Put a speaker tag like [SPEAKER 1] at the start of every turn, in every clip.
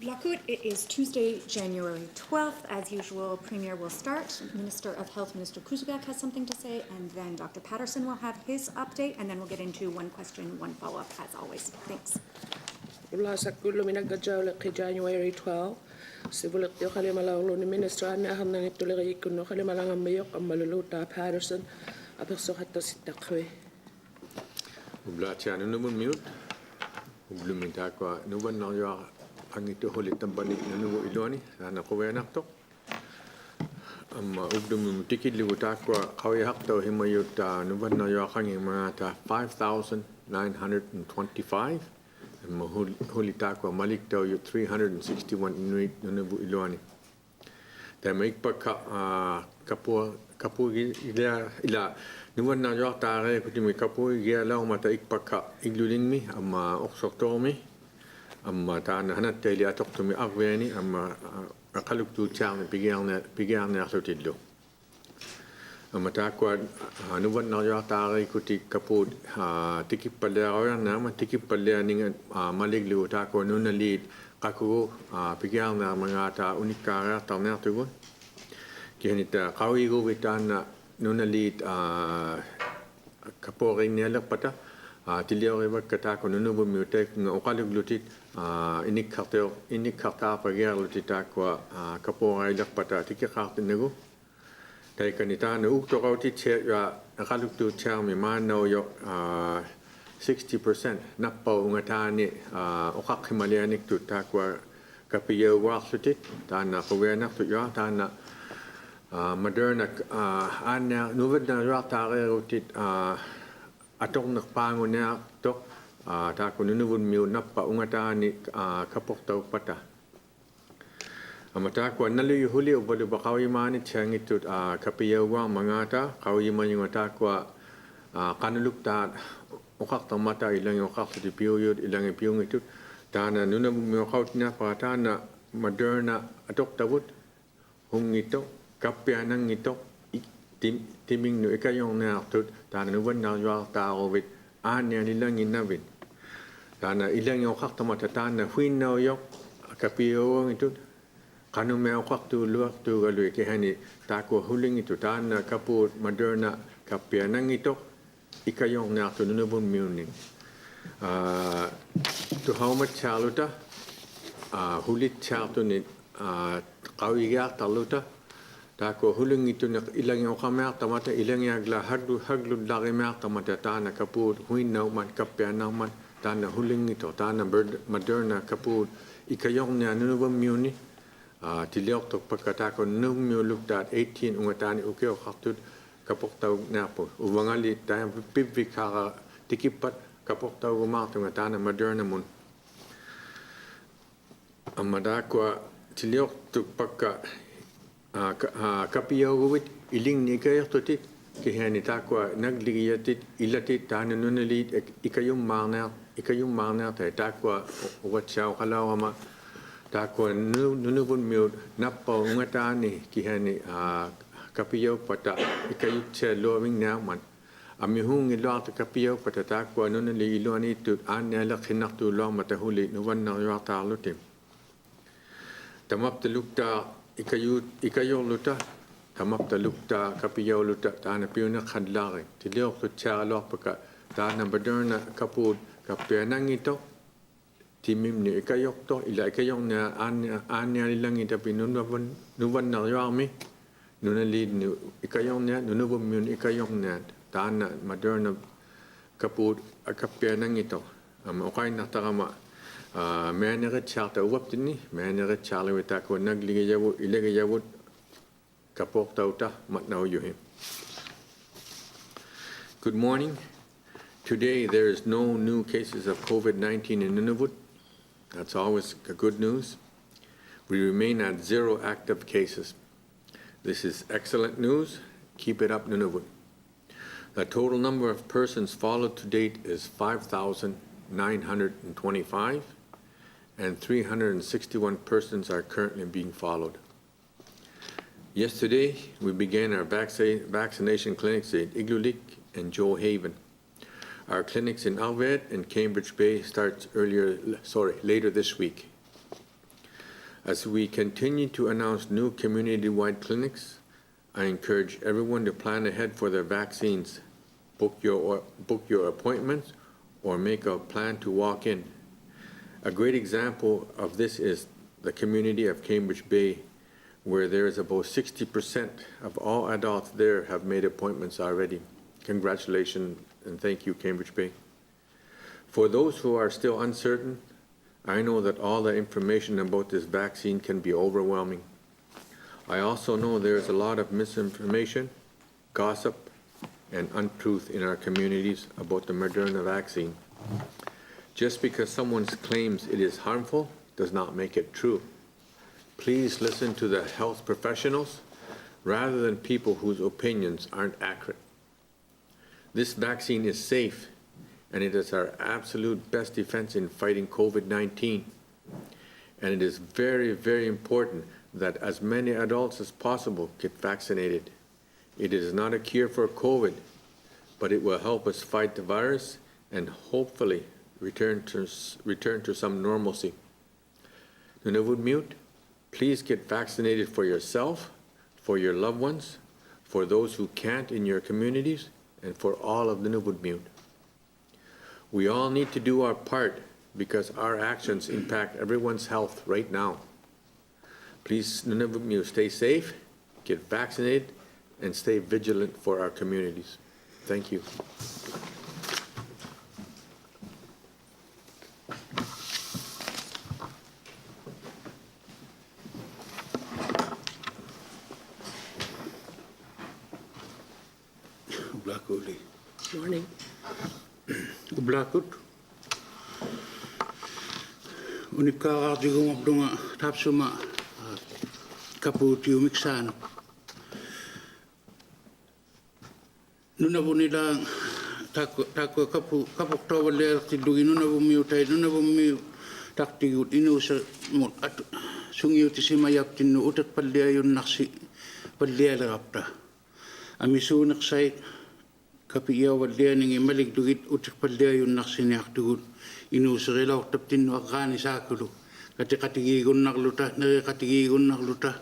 [SPEAKER 1] Iqaluit, it is Tuesday, January 12th. As usual, Premier will start. Minister of Health, Minister Kusugak, has something to say, and then Dr. Patterson will have his update, and then we'll get into one question, one follow-up, as always. Thanks.
[SPEAKER 2] January 12. Sivulit yung kalimalaulo ni Minister na aham nang itulari ikuno kalimalangang mayok ang maluluta Patterson apagsukat to si Takwe.
[SPEAKER 3] Ublatia numun mute. Ubluminta ko nuban na yo ang ito hulit tambanik nuno iloni sana ko wenak to. Ublum tikid libuta ko kawi hakto himayut nuban na yo kang mga ta 5,925. Hulita ko malik daw yung 361 Inuit Nunavut iloni. Dahil may kapu ila nuwan na yung tare kuti may kapu igala mata ikpaka igluling mi ama oksokto mi ama ta na hanat teli atok to mi agweni ama akaluk tu chang pigyan na sotidlo. Mata ko nuwan na yung tare kuti kapu tikip palya na ma tikip palya ning maliglu ta ko nunalit kaku pigyan na mga ta unikara ta na tugon kinita kawi go bitana nunalit kaporing niya pata tilio riba kata ko nunubo mutek ng okaluglutit inik karta pagyer lutita ko kaporay pata tikikartin nego tay kanita no ukto kautit ya akalugtu chang mi mano yo 60% nappa ungatani okak himalianik tu takwa kapiyo waksutit tana kuwenak tu ya tana Moderna anya nuvad na ratare rutit atong nakpangon na to ta ko nunuvun miu nappa ungatani kapoktaw pata amata ko nali huli ubali bakawi mani changitut kapiyawa mangata kawi man yung ata ko kanulukta okak tamata ilang yung okak di period ilang yung piyong itut tana nunavun miu kaut na patana Moderna atok tawut hung ito kapya nang ito timing no ikayong na tut tana nuwan na yung taowit anya nilang inawit tana ilang yung okak tamata tana huin na yung kapiyawang itut kanu me okak tu luak tu galui kehani tako huling itu tana kaput Moderna kapya nang ito ikayong na tu nunubun miuning tu haumat chaluta hulit chatu ni kawiyak taluta tako huling itu na ilang yung kamer tamata ilang yagla haglud lagi mer tamata tana kaput huin na man kapya nang man tana huling itu tana Moderna kaput ikayong na nunubun miuni tiliok tok pagkata ko nung miuluk dat 18 ungatani ukeo kaktut kapoktaw napo uwangali tayo pipik kaka tikipat kapoktaw umak ungatana Moderna mun amada ko tiliok tok pagka kapiyaw guwit iling ni kayo totit kihani ta ko nagligiyatit ilatit tana nunalit ikayong mana tayo ta ko watsaw kalawama tako nunubun miut nappa ungatani kihani kapiyaw pata ikayut sa lowing naman amihung ilawat kapiyaw pata tako nunali ilawani tu anya lakinak tu law matahuli nuwan na yata lutim tamap talukta ikayong luta tamap talukta kapiyaw luta tana piyuna kadlari tiliyok tu tiyalok paka tana Moderna kapud kapiyanang ito timim ni ikayok to ila ikayong na anya nilang ita pinunuban na yami nunalid ni ikayong na nunubun yun ikayong na tana Moderna kaput akapya nang ito okay na takama menaret charta uwap tini menaret charla wita ko nagligayawu ilagayawut kapok tauta matnaw yuhim. Good morning. Today there is no new cases of COVID-19 in Nunavut. That's always good news. We remain at 0 active cases. This is excellent news. Keep it up, Nunavut. The total number of persons followed to date is 5,925, and 361 persons are currently being followed. Yesterday, we began our vaccination clinics in Iqaluit and Joe Haven. Our clinics in Iqaluit and Cambridge Bay starts later this week. As we continue to announce new community-wide clinics, I encourage everyone to plan ahead for their vaccines. Book your appointments or make a plan to walk in. A great example of this is the community of Cambridge Bay, where there is about 60% of all adults there have made appointments already. Congratulations and thank you, Cambridge Bay. For those who are still uncertain, I know that all the information about this vaccine can be overwhelming. I also know there is a lot of misinformation, gossip, and untruth in our communities about the Moderna vaccine. Just because someone claims it is harmful does not make it true. Please listen to the health professionals rather than people whose opinions aren't accurate. This vaccine is safe, and it is our absolute best defense in fighting COVID-19. And it is very, very important that as many adults as possible get vaccinated. It is not a cure for COVID, but it will help us fight the virus and hopefully return to some normalcy. Nunavut Mute, please get vaccinated for yourself, for your loved ones, for those who can't in your communities, and for all of Nunavut Mute. We all need to do our part because our actions impact everyone's health right now. Please, Nunavut Mute, stay safe, get vaccinated, and stay vigilant for our communities. Thank you.
[SPEAKER 2] Morning.
[SPEAKER 4] Blakut. Unika arjigum abdunga tapsuma kaputi umiksan. Nunavut nila tako kapuk tawaler tidugi Nunavut miutai Nunavut miu taktigut inu sa mut at sungiu tisimayak tinu utak palyayun naksi palyalapta. Amisunak say kapiyaw walya ningi malik dugit utak palyayun naksi niak dugut inu sarilaw taptin wakani sakulu katigigun nakluta katigigun nakluta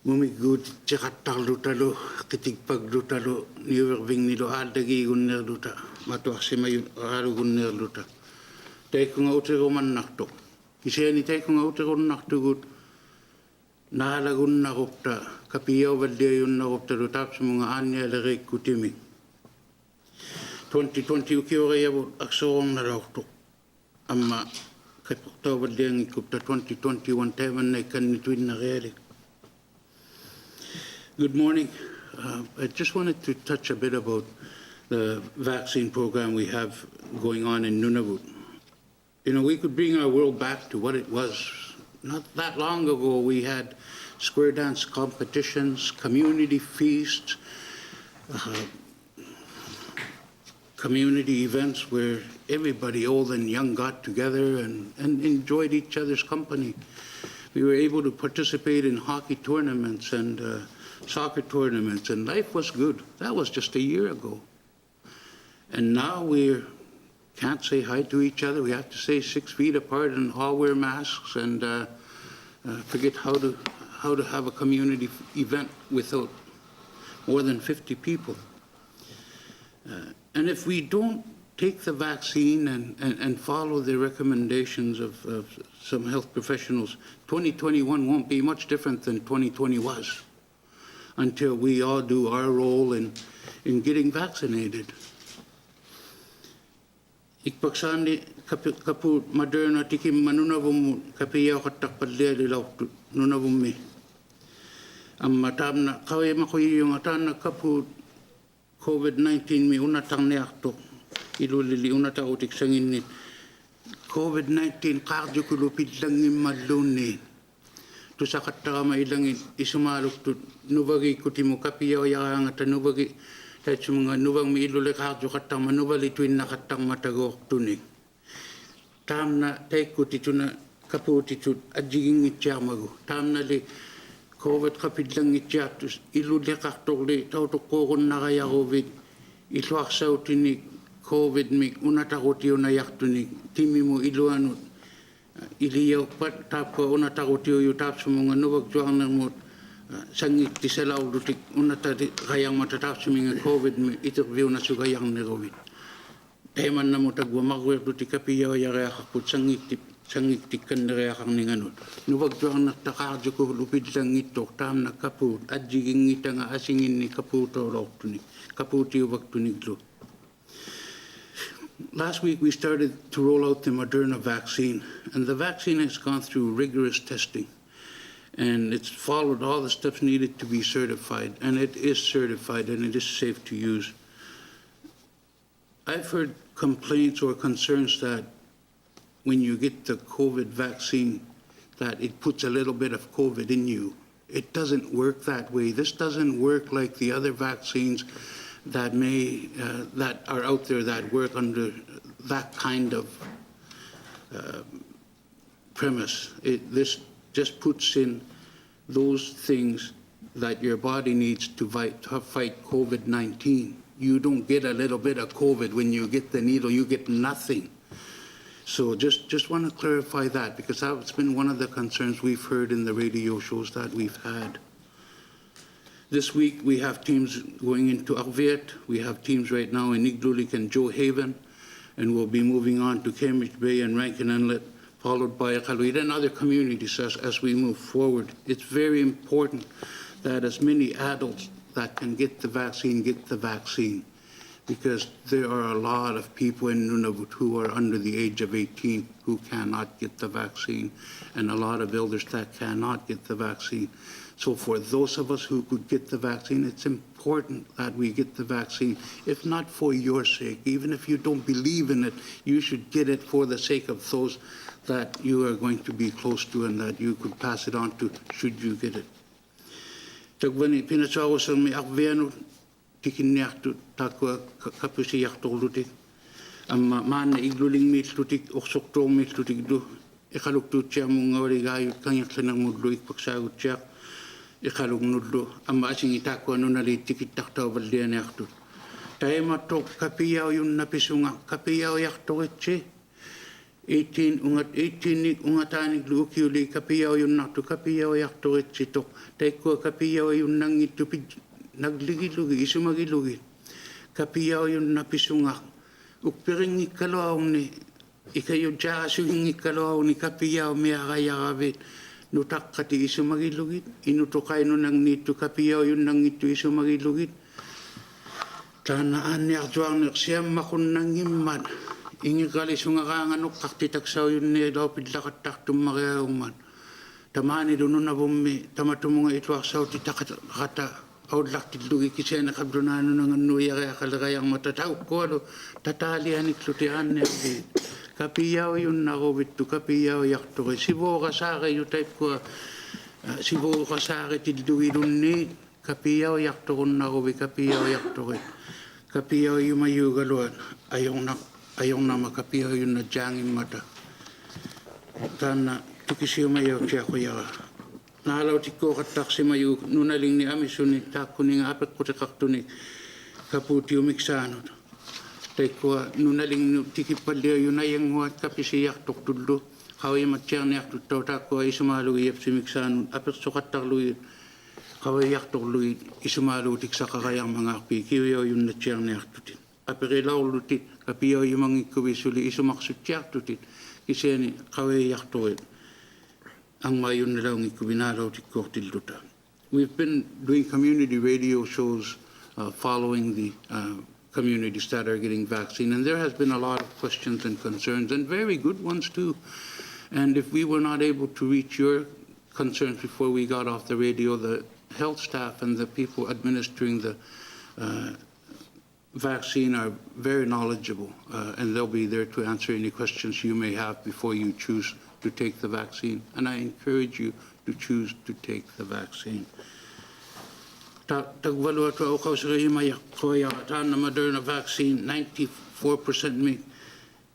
[SPEAKER 4] mumigud tikatak lutalo kitigpag lutalo niwerving nilo aldagigun nerluta matuaksi mayun alugun nerluta tay kunga utiruman nakto iseni tay kunga utirun naktugut nahalagun nakupta kapiyaw walya yun nakupta lutap sa mga anya larik kutimi 2020 ukioraya aksorong nalawto amma kapukta walya ngikupta 2021 teman na ikanituin na realik. Good morning. I just wanted to touch a bit about the vaccine program we have going on in Nunavut. You know, we could bring our world back to what it was. Not that long ago, we had square dance competitions, community feasts, community events where everybody, old and young, got together and enjoyed each other's company. We were able to participate in hockey tournaments and soccer tournaments, and life was good. That was just a year ago. And now we can't say hi to each other. We have to stay 6 feet apart and all wear masks and forget how to have a community event without more than 50 people. And if we don't take the vaccine and follow the recommendations of some health professionals, 2021 won't be much different than 2020 was until we all do our role in getting vaccinated. Ikpaksani kapu Moderna tikim manunavum kapiyaw katakpadle lilaw nunavum mi. Amma tamna kaway makoy yung atana kapu COVID-19 mi unatang niakto ilulili unata utik sangin COVID-19 kardio kulupid lang maluni. Tu sakat ta mailangin isumaluk tu nubagi kutimu kapiyaw yang at nubagi kahit mga nubang miilulek kardio katang manubali tuin na katang matagok tunig. Tam na tay kuti na kaputi tu adjiging itiyamago. Tam na li COVID kapid lang itiyatus ilulek aktok li tautok kokon na kaya COVID ituak saw tinig COVID mi unatakot yun na yak tunig timi mo iluanot iliyaw pat tap ko una takutio yu tap sumunga nuwag juang na mo sangit tisalaw lutik una tadi kayang matatap suminga COVID mi interview na sugayang ni COVID. Teman na mo tagwa magwer lutik kapiyaw ya kaya kaput sangit tikan na kaya kang ninganod. Nuwag juang naktakadyo ko lupid sangit tok tam na kaput at jiging ngita nga asingin ni kaputo lok tunik. Kaputi wag tuniglo. Last week, we started to roll out the Moderna vaccine, and the vaccine has gone through rigorous testing, and it's followed all the steps needed to be certified, and it is certified, and it is safe to use. I've heard complaints or concerns that when you get the COVID vaccine, that it puts a little bit of COVID in you. It doesn't work that way. This doesn't work like the other vaccines that that are out there that work under that kind of premise. This just puts in those things that your body needs to fight COVID-19. You don't get a little bit of COVID when you get the needle. You get nothing. So just want to clarify that, because that's been one of the concerns we've heard in the radio shows that we've had. This week, we have teams going into Iqaluit. We have teams right now in Iqaluit and Joe Haven, and we'll be moving on to Cambridge Bay and Rankin Inlet, followed by Iqaluit and other communities as we move forward. It's very important that as many adults that can get the vaccine, because there are a lot of people in Nunavut who are under the age of 18 who cannot get the vaccine, and a lot of elders that cannot get the vaccine. So for those of us who could get the vaccine, it's important that we get the vaccine, if not for your sake. Even if you don't believe in it, you should get it for the sake of those that you are going to be close to and that you could pass it on to should you get it. Tagwani pinasawasang may akviano tikinniaktu takwa kapusi yaktolutik. Amma mana igluling mitlutik oksokto mitlutik do. Iqaluktu tiya mong ngawaligayot kanyak sanang mudlo ikpagsagot tiyak. Iqaluk nudlo amma asing itakwa nunali tikitaktaw baldian yaktut. Tayo matok kapiyaw yung napisunga kapiyaw yaktokitsi. 18 ungatanik luukiuli kapiyaw yung nakto kapiyaw yaktokitsi tok. Tayo ko kapiyaw yung nangitupid nagligilugi isumagilugi. Kapiyaw yung napisunga. Ukpiring ikalaw ni ikayo dya asing ikalaw ni kapiyaw miyakayakabit. Nutak kati isu magilugit, inutukay no nang nito kapiyaw yun nang ito isu magilugit. Tanaan niya juang naksiyam makun nang iman. Ingi kali sunga kanganok kaktitaksaw yun niya daw pidlakatak tumakayawman. Tamani doon na bumi, tamatumunga ito aksaw titakata. Audlak tidlugi kisya na kabdunano ng anuya kaya kalagayang matataw ko. Tatalihan iklutian niya. Kapiyaw yun na COVID to kapiyaw yakto kay sibo ka sa akin yung type ko sibo ka sa akin tidluwi dun ni kapiyaw yakto ko na COVID kapiyaw yakto kay kapiyaw yung mayugaluan ayong na makapiyaw yung na jangin mata tana tukisi yung mayaw siya ko yaka nahalaw tiko katak si mayu nunaling ni amisunik tako ni nga apet ko takaktunik kaputi yung miksanot. Taikwa nunaling tikipalya yun na yung huwag kapisiyak tuktudlo. Kaway matiyang niyak tutawta ko ay sumalugi ap simiksan. Apit sukatak luit. Kaway yak tukluit isumalutik sa kakayang mga pikiyaw yun na tiyang niyak tutin. Apirilaw lutit kapiyaw yung mga ikuwisuli isumaksut tiyak tutin. Kasi ni kaway yak tuwit. Ang mayon nila ang ikubinalaw tikko tilduta. We've been doing community radio shows following the communities that are getting vaccine. And there has been a lot of questions and concerns, and very good ones too. And if we were not able to reach your concerns before we got off the radio, the health staff and the people administering the vaccine are very knowledgeable, and they'll be there to answer any questions you may have before you choose to take the vaccine. And I encourage you to choose to take the vaccine. Tagwalo ato ako sa kayo koya na Moderna vaccine 94% mi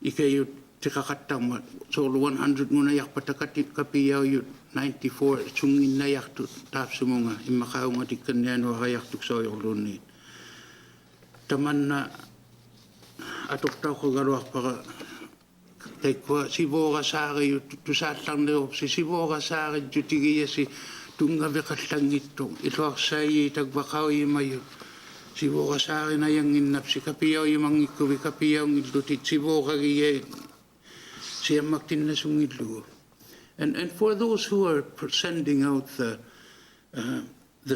[SPEAKER 4] ikayo tikakatang so 100 muna yak patakatit kapiyaw yun 94 sungin na yak tu tap sumunga imakaw nga tikanyan wa kayak tuksaw yung lunit taman na atok tao ko garwak para Taikua si voga sare yu tu satang leo si voga sare jutigi si tunga vekatangito ito aksai tagbakaw mayo si voga sare na yang inap si kapiyaw mangiku kapiyaw ngilutit si voga giye siya maktin na sungilu. And for those who are sending out the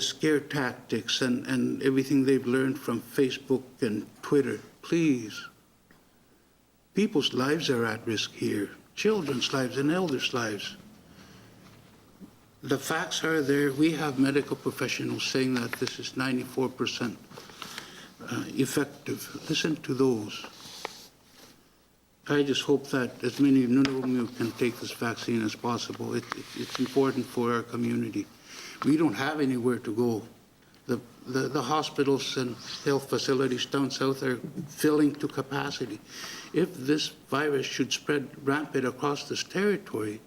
[SPEAKER 4] scare tactics and everything they've learned from Facebook and Twitter, please, people's lives are at risk here, children's lives and elders' lives. The facts are there. We have medical professionals saying that this is 94% effective. Listen to those. I just hope that as many Nunavut can take this vaccine as possible. It's important for our community. We don't have anywhere to go. The hospitals and health facilities down south are filling to capacity. If this virus should spread rampant across this territory,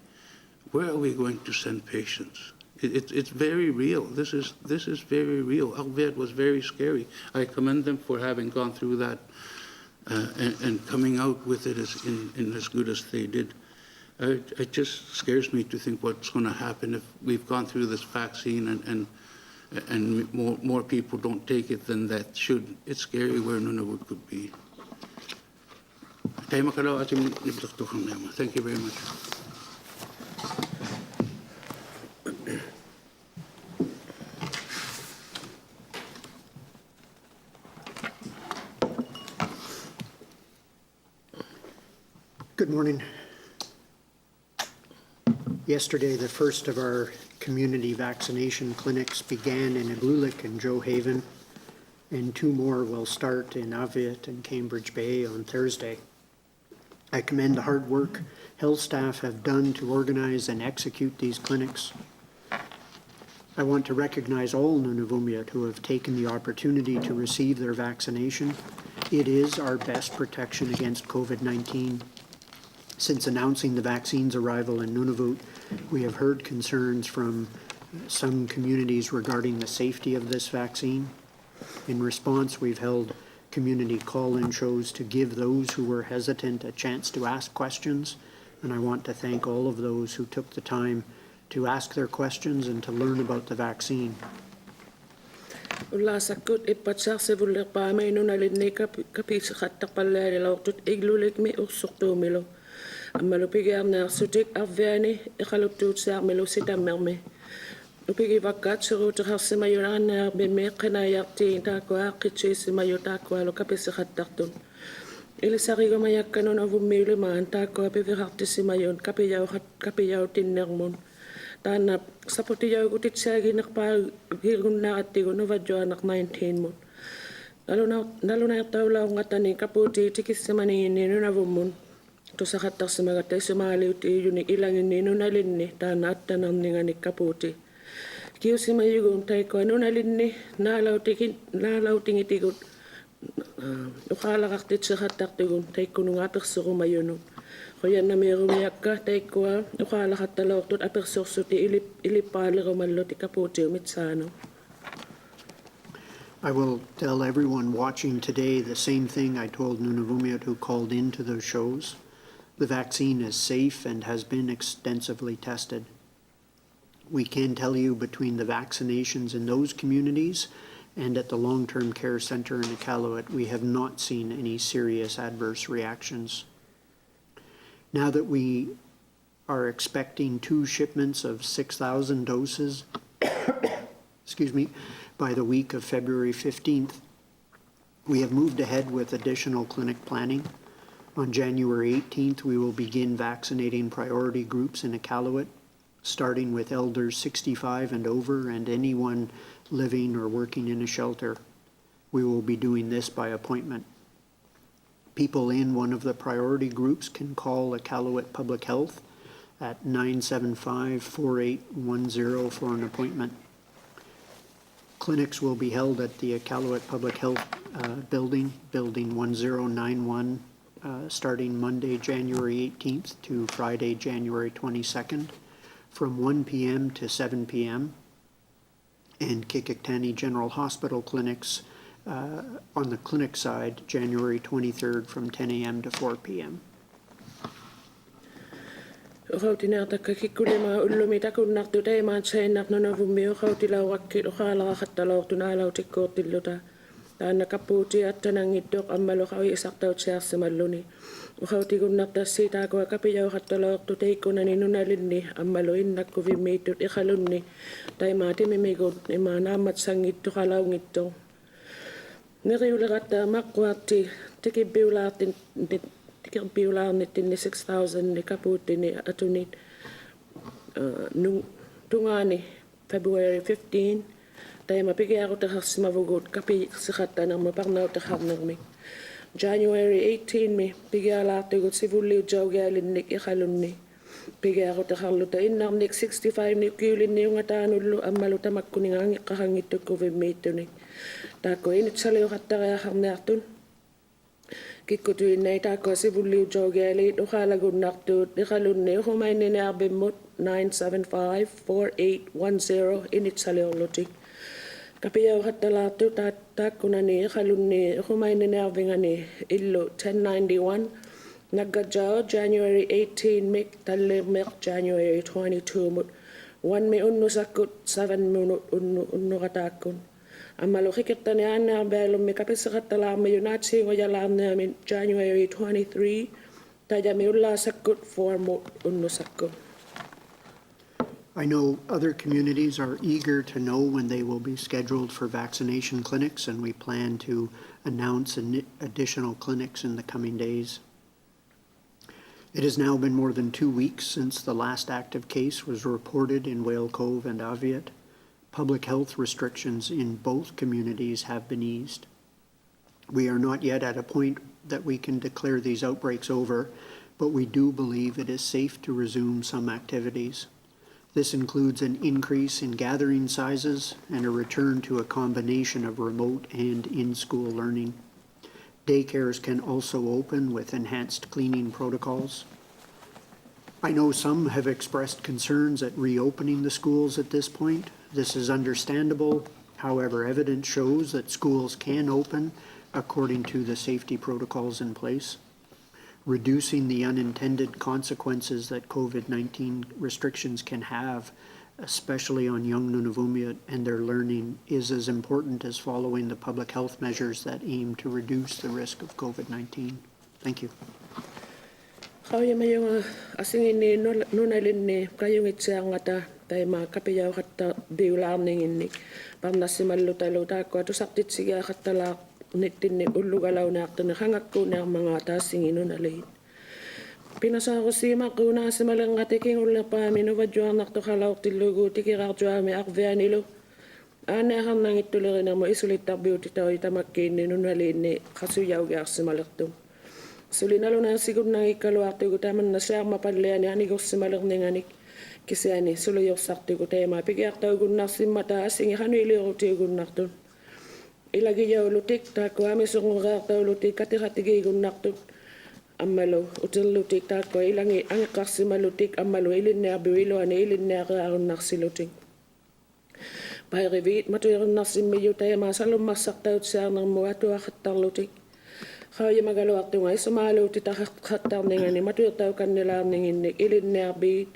[SPEAKER 4] where are we going to send patients? It's very real. This is very real. Albeit was very scary. I commend them for having gone through that and coming out with it in as good as they did. It just scares me to think what's going to happen if we've gone through this vaccine and more people don't take it than that should. It's scary where Nunavut could be. Thank you very much.
[SPEAKER 5] Good morning. Yesterday, the first of our community vaccination clinics began in Iqaluit and Joe Haven, and 2 more will start in Nunavut and Cambridge Bay on Thursday. I commend the hard work health staff have done to organize and execute these clinics. I want to recognize all Nunavummiut who have taken the opportunity to receive their vaccination. It is our best protection against COVID-19. Since announcing the vaccine's arrival in Nunavut, we have heard concerns from some communities regarding the safety of this vaccine. In response, we've held community call-in shows to give those who were hesitant a chance to ask questions, and I want to thank all of those who took the time to ask their questions and to learn about the vaccine.
[SPEAKER 2] Ulla sakut ipatsak sevulle paamay nunalidni kapisakatak palala tut iglulik mi uksuktumilo. Amalupigam na sutik avani Iqaluit sa melo sitammerme. Upigi vakat surut harsimayunan na bime kanayakti takwa kitsi mayutakwa lo kapisakatak. Ilisarigo mayakano na vumili man takwa pivirati simayon kapiyaw tinnermon. Tanap sapotiyaw kutit sagi nakpa girun na atigo no vadyo anak 19 mon. Lalo na tawla ngatani kaputi tikisimanin ni Nunavut. To sa katak sa mga tayo sumaliw ti yun ilangin ni nunalin ni tanat tanam ni nga ni kaputi. Kiyo si mayugong tayo ko nunalin ni nalaw tingitigot ukalakaktit sa katak tigong tayo ko nung aperso ko mayunong. Kaya na may rumiyak ka tayo ko ukalakat talaw tot aperso ti ilipali ko malo ti kaputi umitsano.
[SPEAKER 5] I will tell everyone watching today the same thing I told Nunavummiut who called into those shows. The vaccine is safe and has been extensively tested. We can tell you between the vaccinations in those communities and at the long-term care center in Iqaluit, we have not seen any serious adverse reactions. Now that we are expecting 2 shipments of 6,000 doses, by the week of February 15th, we have moved ahead with additional clinic planning. On January 18th, we will begin vaccinating priority groups in Iqaluit, starting with elders 65 and over and anyone living or working in a shelter. We will be doing this by appointment. People in one of the priority groups can call Iqaluit Public Health at 975-4810 for an appointment. Clinics will be held at the Iqaluit Public Health Building 1091, starting Monday, January 18th to Friday, January 22nd, from 1 p.m. to 7 p.m. And Qikiqtani General Hospital clinics on the clinic side, January 23rd from 10 a.m. to 4 p.m.
[SPEAKER 2] Uqautina takkakikkulima ullumi takunnartu taimaat sainnar Nunavummi uqautilaurakki uqaalaqattalaortunaalautikkuortilluta taanna kappuutiattanangittuq ammaluqawi isartautiarsimalluni uqautikunnartassi taakua kapijauqattalaortu teikkunani nunalinni ammalu innakkuvimmeittut iqalunni taimaatimimigut imaanaammat sangittuqalaungittu neriuleqattaa maqquarti tikibbiulaarnittinni 6,000 kapuuttini atunit tungaani February 15 taima pigiaqutaqarsimavugut kapiqsiqattanerma parnautaqarnermik January 18 mi pigialaartugut sivulliutjaugialinnik iqalunni pigiaqutaqarluta innarnik 65 ni kiulinniungataanullu ammalu tamakkuningaangiqqaqangittukkuvimmeittuni taakku initsaliuqattariaqarniartun kikkutuinnai taakku sivulliutjaugialiit uqaalagunnartuut iqalunni uqumainniarbimmut 9754810 initsaliorlutik kapijauqattalaartu taakkunani iqalunni uqumainniarvingani illu 1091 naggadjao January 18 mik talliirmeq January 22 mut 1 mi unnusakkut 7 minut unnuqataakkun ammalu qikittani aannaarbaallummi kapiseqattalaarma yunaatsingoyalaarniamin January 23 tajami ullaasakkut 4 mut unnusakkun.
[SPEAKER 5] I know other communities are eager to know when they will be scheduled for vaccination clinics, and we plan to announce additional clinics in the coming days. It has now been more than 2 weeks since the last active case was reported in Whale Cove and Aviat. Public health restrictions in both communities have been eased. We are not yet at a point that we can declare these outbreaks over, but we do believe it is safe to resume some activities. This includes an increase in gathering sizes and a return to a combination of remote and in-school learning. Daycares can also open with enhanced cleaning protocols. I know some have expressed concerns at reopening the schools at this point. This is understandable. However, evidence shows that schools can open according to the safety protocols in place. Reducing the unintended consequences that COVID-19 restrictions can have, especially on young Nunavummiut and their learning, is as important as following the public health measures that aim to reduce the risk of COVID-19. Thank you.
[SPEAKER 2] Qauyamaayunga asinginni nunalinni qayungitsiaangata taima kapijauqatta biulaarninginni parnassimallutalu taakkua tusartitsigiaqattalaaq nittinni ullugalaunaartuni qangakkuunearmanga taassinginunaliit pinasaarusiimaqquunaasimalengqatikingullerpaami nuvajjuarnartoqalaortillugu tikiraartuami arvianilu aaneaqarnangittulerinamu isulittarbiyutitaui tamakkiinni nunaliinni qasuyaugiarsimalertum sulinalunaarsigunnang Iqaluartugu tamanna siarmapalliani anigorsimalerninganik kisiani suluyorsartugu teema pigiartaugunnarsimmata asingi qanuiliorutiugunnartun ilagijaulutik taakku amisungureartaulutik katiqatigiigunnartut ammalu uterlutik taakku ilangi angeqqarsimalutik ammalu ilinniarbiu iluani ilinniaqearunnarsilutik pairiviit matuirunnarsimmiyu teema salummarsartautsiarnermu atuaqattarlutik qauyamagaluartunga isumaaluuti taqattarningani matuirtaukannilaarninginnik ilinniarbiit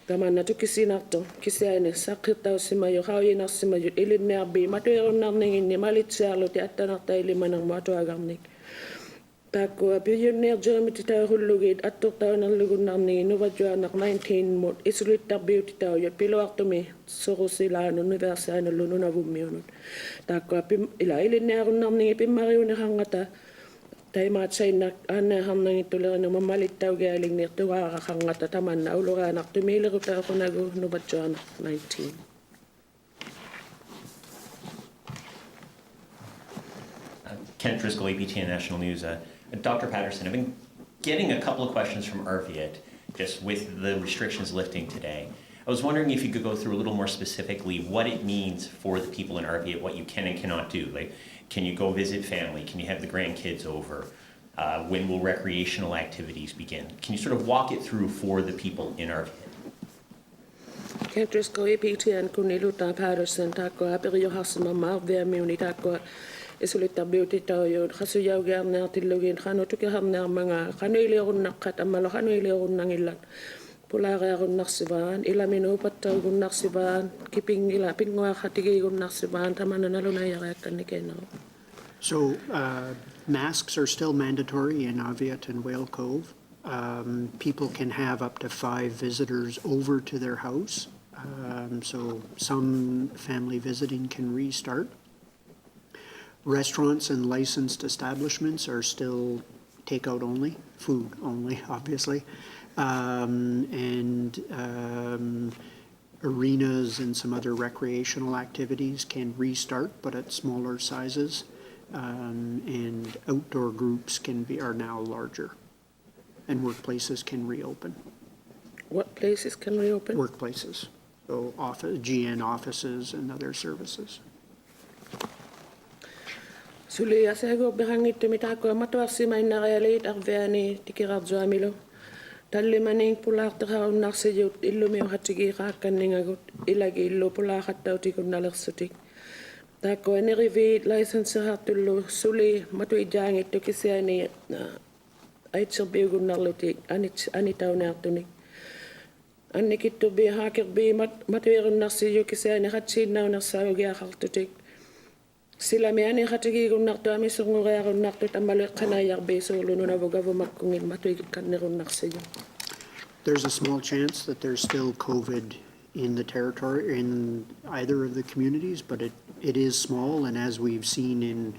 [SPEAKER 2] tamanna tukisinartu kisiani saqqirtaussimayu qauyinarsimayut ilinniarbi matuirunnarninginni malitsiarluti attanartailimanermu atuagarnik taakkua piyunniarjuumititauhullugit atturtaunerlugunnarnigi nuvajjuarnaq 19 mut isulittarbiyutitaujut piluartumi sorusilaanu universiaanullu Nunavummiunut taakkua ila ilinniarunnarnigi pimmariuniqangata taimaat sainnak aanneaqarnangittulerinamu malittaugialingnirtugaaqaqangata tamanna ulugaanartumiilerutaaqunagu nuvajjuarnaq 19.
[SPEAKER 6] Kent Driscoll, APTN National News. Dr. Patterson, I've been getting a couple of questions from Arviat just with the restrictions lifting today. I was wondering if you could go through a little more specifically what it means for the people in Arviat, what you can and cannot do. Like, can you go visit family? Can you have the grandkids over? When will recreational activities begin? Can you sort of walk it through for the people in Arviat?
[SPEAKER 2] Kent Driscoll, APTN kuniluta Patterson taakku aperiuharsimamma arviamiuni taakkua isulittarbiyutitaujut qasuyaugiarniartillugin qanutukiharniarmanga qanuiliorunnaqqat ammalu qanuiliоrunnangillat pularearunnarsivaан ilaminupataugunnarsivaан kipingila pinguaqatigiigunnarsivaan tamananalunayariakkannikeenero.
[SPEAKER 5] So masks are still mandatory in Aviat and Whale Cove. People can have up to 5 visitors over to their house. So some family visiting can restart. Restaurants and licensed establishments are still takeout only, food only, obviously. Arenas and some other recreational activities can restart, but at smaller sizes. And outdoor groups are now larger. And workplaces can reopen.
[SPEAKER 2] What places can reopen?
[SPEAKER 5] Workplaces, so GN offices and other services.
[SPEAKER 2] Suli asego behangittu mitako matuarsimainnarealit arveani tikirarjuamilo. Tallimaning pulaarterarunnarsiut illumiuhattigiiraakkanningagut ilagi illu pulaaqattautikunnallersutik. Taakko anerivi licensehartullu suli matuijaangittu kisiani aitserbiugunnarlutik anitauneartunik. Annikittubi haakirbi matuirunnarsiu kisiani hatsiinnaunersaagugiaqartutik. Sila meani hatigiigunnartuami sunguriarunnartut ammaluiqqanayarbi suulu Nunavut-gavumakkungin matuikkannerunnarsiu.
[SPEAKER 5] There's a small chance that there's still COVID in the territory, in either of the communities, but it is small, and as we've seen in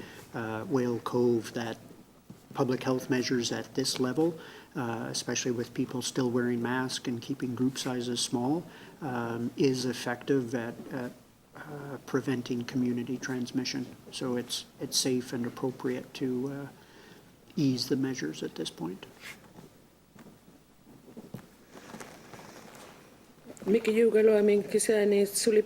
[SPEAKER 5] Whale Cove, that public health measures at this level, especially with people still wearing masks and keeping group sizes small, is effective at preventing community transmission. So it's safe and appropriate to ease the measures at this point.
[SPEAKER 2] Miki juugaluamin kisani suli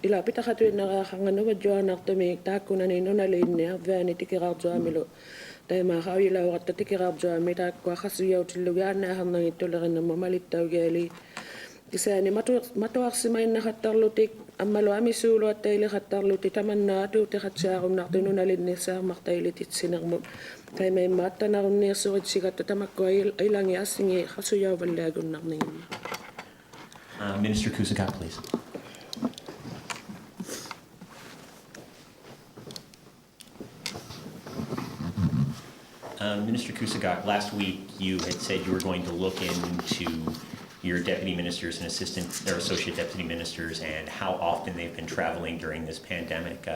[SPEAKER 2] ila pitahatuinnareaqanganuvajuanartumi taakkunani nunaliinnia vaani tikiraarjuamilu taima hauilauqatta tikiraarjuami taakkua qasuyautillugaannaaharnagittulerannamma malittaugiali kisani matuarsimainnahattarlutik ammaluami suuluattailihattarluti tamannaatu teqatsiaarunnartu nunalinnissaarmartailititsinermut taima immaattanarunniassuritsigata tamakkua ilangi assingi qasuyauvallagunnarningimma.
[SPEAKER 6] Minister Kusugak, please. Minister Kusugak, last week you had said you were going to look into your deputy ministers and associate deputy ministers and how often they've been traveling during this pandemic.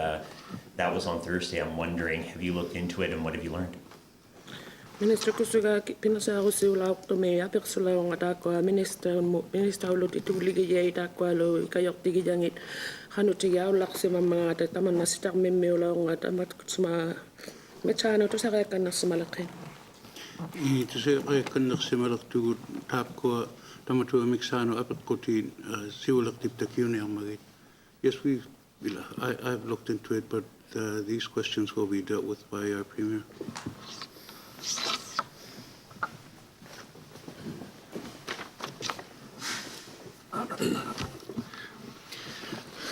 [SPEAKER 6] That was on Thursday. I'm wondering, have you looked into it and what have you learned?
[SPEAKER 2] Minister Kusugak pinasaarusiulaaqtumi apersulauanga taakkoa ministerullut ituuligiyai taakkualu ikajortigijangit qanutigiaullaqsimammaata tamannassitarmimmiulaunga tamatkutsumaa metsaanu tusareekkannersimaleqqin
[SPEAKER 4] tusareekkannersimalertugut taakkoa tamatuamiksaanu apeqqutiin siulertiptakiuniarmagit. Yes, I've looked into it, but these questions will be dealt with by our Premier.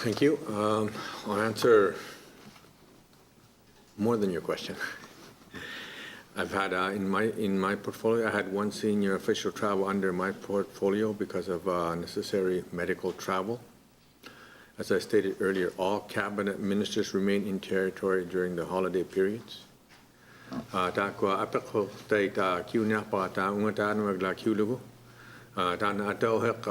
[SPEAKER 3] Thank you. I'll answer more than your question. I've had in my portfolio, I had one senior official travel under my portfolio because of necessary medical travel. As I stated earlier, all cabinet ministers remain in territory during the holiday periods. Takwa apeko taita kiunapa ta ungatan magla kiulugu. Tana atau hek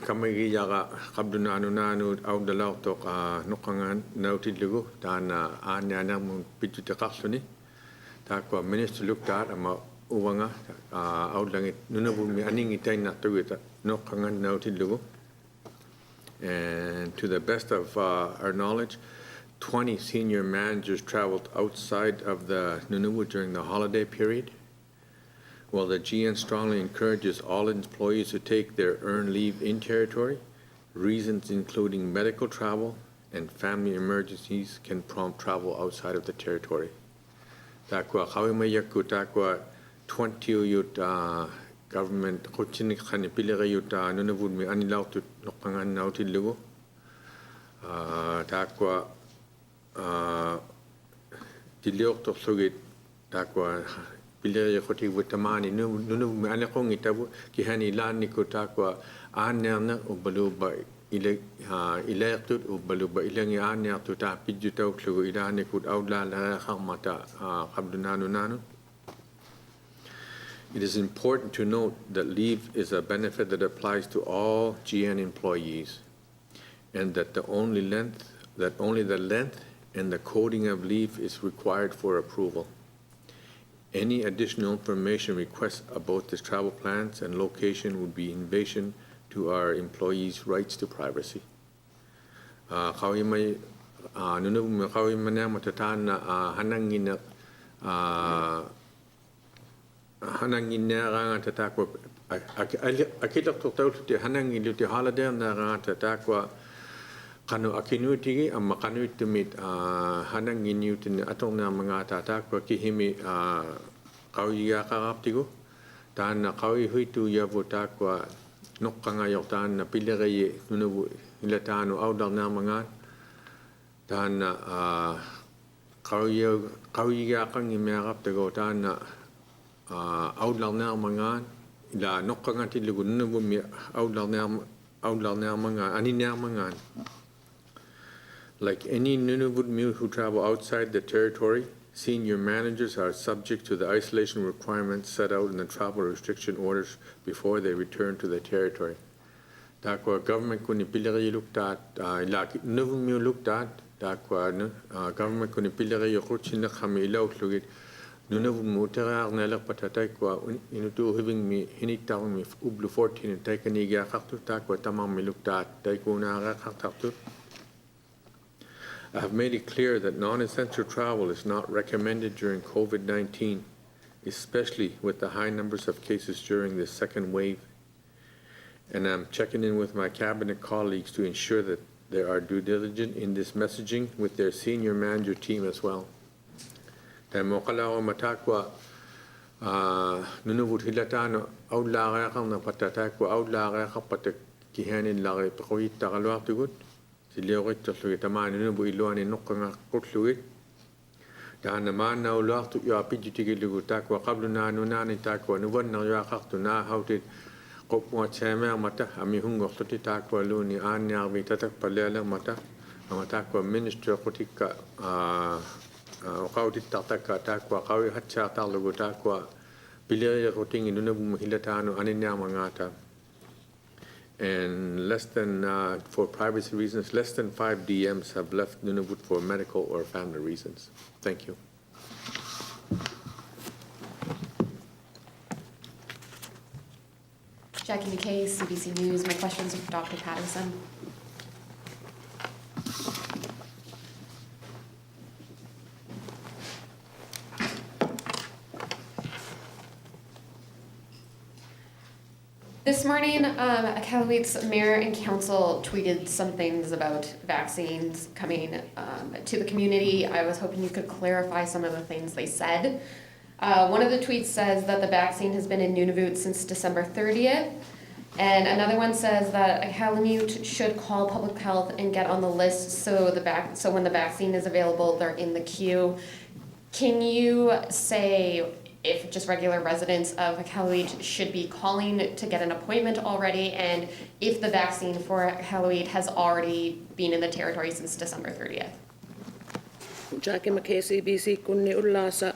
[SPEAKER 3] kamigi yaga kabduna nunanu au dalau tok nukangan nautid lugu tana anya namun pitu tekaksuni. Takwa minister looked at ama uwanga au langit Nunavut mi aning itain na tuwita nukangan nautid lugu. And to the best of our knowledge, 20 senior managers traveled outside of the Nunavut during the holiday period. While the GN strongly encourages all employees to take their earned leave in territory, reasons including medical travel and family emergencies can prompt travel outside of the territory. Takwa kawimayaku takwa 20 yut government kuchinik khanipilere yut Nunavut mi anilaw tu nukangan nautil lugo. Takwa Diliok to sugit takwa pilere koti witamani nunu ane kong itabu ki hani lan ni kutakwa anerna o baluba ile tut o baluba ilangi aner tuta pijuta uklu ilani kut aula la khamata qabdunanu nanu. It is important to note that leave is a benefit that applies to all GN employees, and that only the length and the coding of leave is required for approval. Any additional information requests about the travel plans and location would be invasion to our employees' rights to privacy. Kawimay nunu kawimanya matatan hanangina hanangina tatakwa akilak totauti hanangiluti holiday na tatakwa kanu akinuti amma kanuitumit hanangin yutin atong na mga tatakwa kihimi kawiya kakaptigo tan na kawi huitu yavutakwa nokkanga yoktan na pilagaye nunubu hilatano awdal na mga tan na kawiya kang imeraptigo tan na awdal na mga ila nokkanga tilugo nunubu mi awdal na mga aninya mga. Like any Nunavut mule who travel outside the territory, senior managers are subject to the isolation requirements set out in the travel restriction orders before they return to the territory. Dakwa government kuni pilari luktat, like Nunavut mule luktat, dakwa government kuni pilari yokuchina kami ilaw lugit, Nunavut mutera nalak patatay kwa inutu hiving mi hinitawang mi ublu 14 and take an iga kaktu takwa tamang mi luktat, taykuna kaktu. I have made it clear that non-essential travel is not recommended during COVID-19, especially with the high numbers of cases during this second wave. And I'm checking in with my cabinet colleagues to ensure that they are due diligent in this messaging with their senior manager team as well. Tamokalawa matakwa Nunavut hilatano awla kang na patatakwa awla ka patak kihanin lagi pakawit takalwa tugut. Siliorit tluit tamani nubu iluani nokkanga kutluit dana mana ulah tu ya pijiti lugu takwa qablu na nunani takwa nuwan na ya qaqtu na hautit qop mo chama mata ami hungo khti takwa luni an ya bi tatak palala mata takwa minister qotika qawti tataka takwa qawi hatcha talugu takwa bilaya qoting nubu hilatano aninya mangata. And for privacy reasons, less than 5 DMs have left Nunavut for medical or family reasons. Thank you.
[SPEAKER 7] Jackie McKay, CBC News. My questions are for Dr. Patterson. This morning, Iqaluit's mayor and council tweeted some things about vaccines coming to the community. I was hoping you could clarify some of the things they said. One of the tweets says that the vaccine has been in Nunavut since December 30th. And another one says that Iqaluit should call public health and get on the list so when the vaccine is available, they're in the queue. Can you say if just regular residents of Iqaluit should be calling to get an appointment already, and if the vaccine for Iqaluit has already been in the territory since December 30th?
[SPEAKER 2] Jackie McKay, CBC kunni ullasa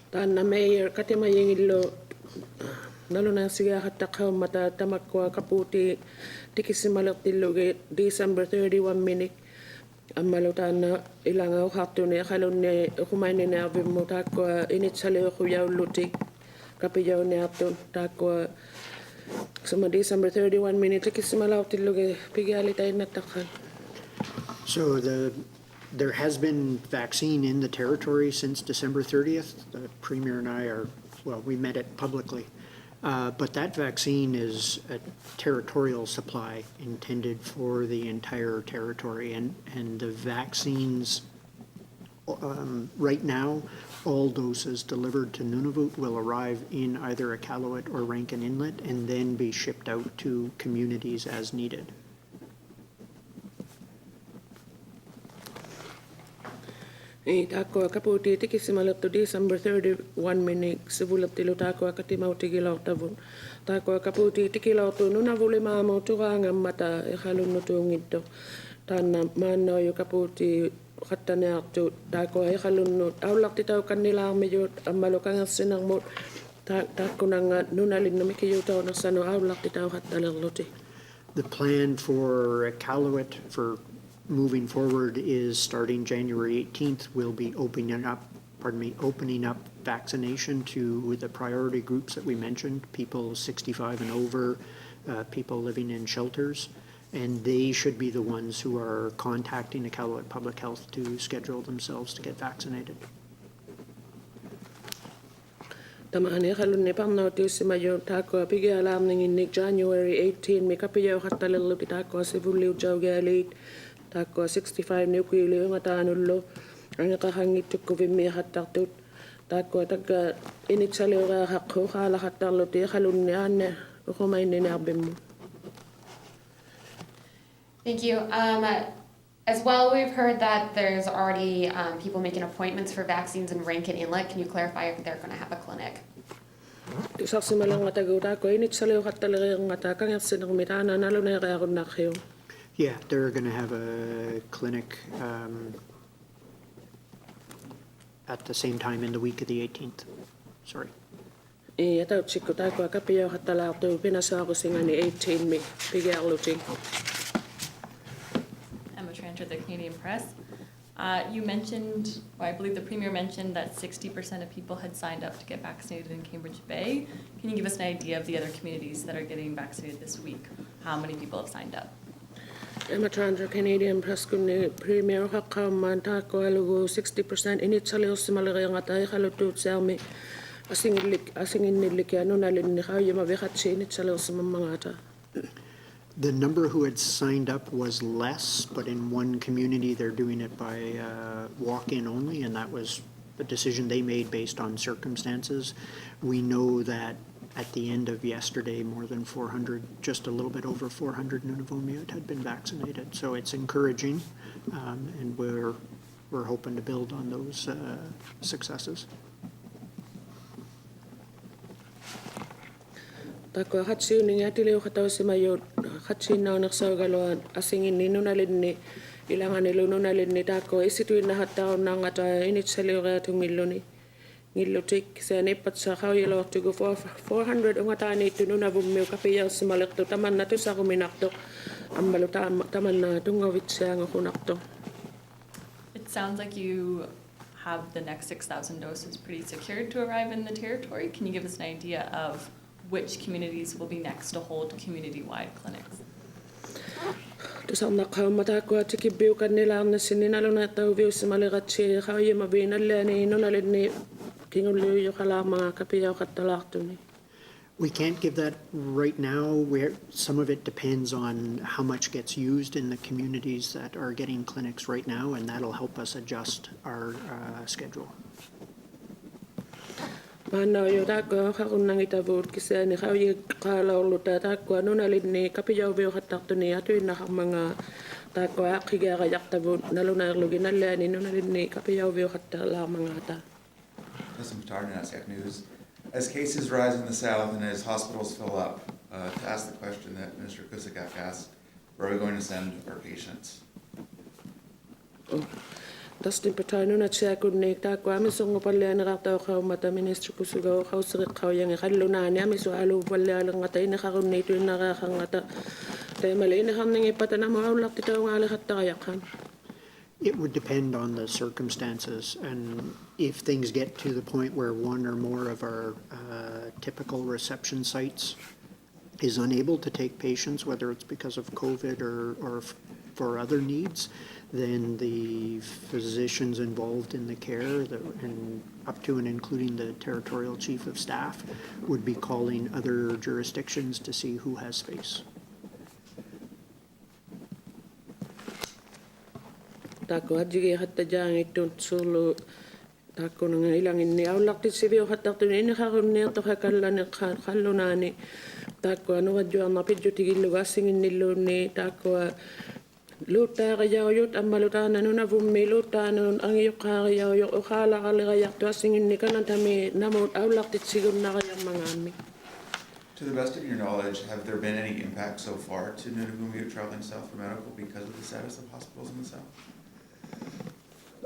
[SPEAKER 2] tanna mayor katima yingillo naluna siya hatakhaw mata tamakwa kaputi tikisimalaktiluge December 31 minute Amalotana ilanga hatune halone humaine na vimota kwa initially huya luti kapiyo ne atun takwa sama December 31 minute kisimalaw tiluge pigalita inatakhan.
[SPEAKER 5] So there has been vaccine in the territory since December 30th. The Premier and we met it publicly. But that vaccine is a territorial supply intended for the entire territory. And the vaccines, right now, all doses delivered to Nunavut will arrive in either Iqaluit or Rankin Inlet and then be shipped out to communities as needed.
[SPEAKER 2] Tako kaputi tikisimalap to December 31 minute sivulat tilo tako akatimau tigilaw tavun. Tako kaputi tikilaw to nunavuli mamo turanga mata ihalun nutungito. Tana mano yo kaputi katane to tako ihalun aulak titaw kanila medyo amalokang sinang mo tako nang nunalin na mikiyo na sano aulak titaw katalaloti.
[SPEAKER 5] The plan for Iqaluit for moving forward is starting January 18th, we'll be opening up vaccination to the priority groups that we mentioned, people 65 and over, people living in shelters, and they should be the ones who are contacting Iqaluit Public Health to schedule themselves to get vaccinated.
[SPEAKER 2] Tamani halun ne pang nauti si mayo tako pigi alam ning January 18 mi kapiyo hatalelo tako sivuliu jawgalit tako 65 ni kuili ngatanulo ang kahangit ko vimi hatatut tako taga initsaliwa hakho hala hatalo ti halun ne ane ko may ninabim.
[SPEAKER 7] Thank you. As well, we've heard that there's already people making appointments for vaccines in Rankin Inlet. Can you clarify if they're going to have a clinic?
[SPEAKER 5] Yeah, they're going to have a clinic at the same time in the week of the 18th. Sorry.
[SPEAKER 8] To the Canadian Press. You mentioned, or I believe the Premier mentioned that 60% of people had signed up to get vaccinated in Cambridge Bay. Can you give us an idea of the other communities that are getting vaccinated this week? How many people have signed up?
[SPEAKER 2] Canadian Press Premier Hakamanta Koalugo 60% initially Simalanga Halutut Selmi asingin Nilikiano Nalin how you may have seen it Salosmangata.
[SPEAKER 5] The number who had signed up was less, but in one community they're doing it by walk-in only, and that was a decision they made based on circumstances. We know that at the end of yesterday, more than 400, just a little bit over 400 Nunavut had been vaccinated. So it's encouraging, and we're hoping to build on those successes.
[SPEAKER 2] Tako hatsiuning atiliw kataw si mayo hatsinaw nagsawgaloan asingin ni nunalin ilangan nilo nunalin ni tako isituin na hataw nang ata initsaliw kaya tumiloni ngilutik sa nipat sa kawyalo to go for 400 ungatani to Nunavut kapiyaw si malakto taman na to sa kuminakto ang maluta taman na tungawit siya ng kunakto.
[SPEAKER 8] It sounds like you have the next 6,000 doses pretty secured to arrive in the territory. Can you give us an idea of which communities will be next to hold community-wide clinics?
[SPEAKER 2] Tusang nakamata ko at ikibiw kanila na sininalo na tawbiw sa maligatsi kaya mabinala ni nunalid ni kinguliyo kala mga kapiyaw katalakto ni.
[SPEAKER 5] We can't give that right now. Some of it depends on how much gets used in the communities that are getting clinics right now, and that'll help us adjust our schedule.
[SPEAKER 2] Mana yo tako hakun nang itavut kisa ni kaya kalaw luta tako nunalid ni kapiyaw biyo katakto ni ato na mga tako akiga kayak tavut naluna lugin nala ni nunalid ni kapiyaw biyo katala mga ata.
[SPEAKER 9] Listen, Patterson, NASDAQ News. As cases rise in the south and as hospitals fill up, to ask the question that Minister Kusugak asked, where are we going to send our patients?
[SPEAKER 2] Dustin Patano na siya kunik tako ami songo palya na kataw ka mata Minister Kusugak ka usik ka yang kalunani ami so alo palya lang atay na kakunito na kakangata tayo mali na kaming ipatana maulak titaw ng ali katayakan.
[SPEAKER 5] It would depend on the circumstances, and if things get to the point where one or more of our typical reception sites is unable to take patients, whether it's because of COVID or for other needs, then the physicians involved in the care, and up to and including the territorial chief of staff, would be calling other jurisdictions to see who has space.
[SPEAKER 2] Tako hadjige hatta jang itun solo tako nang ilangin ni aulak ti sibyo hatta to ni nakakon ni to kakallan kallunani tako ano wadyo ang mapidyo tigil wasingin nilo ni tako Luta Yaoyut and Malutana Nunavumi, Lutan and Angyoka, Ohala, Alayak, Tossing in Nikanatami, Namut, Aulak, the Sigun Mangami.
[SPEAKER 9] To the best of your knowledge, have there been any impact so far to Nunavut traveling south for medical because of the status of hospitals in the south?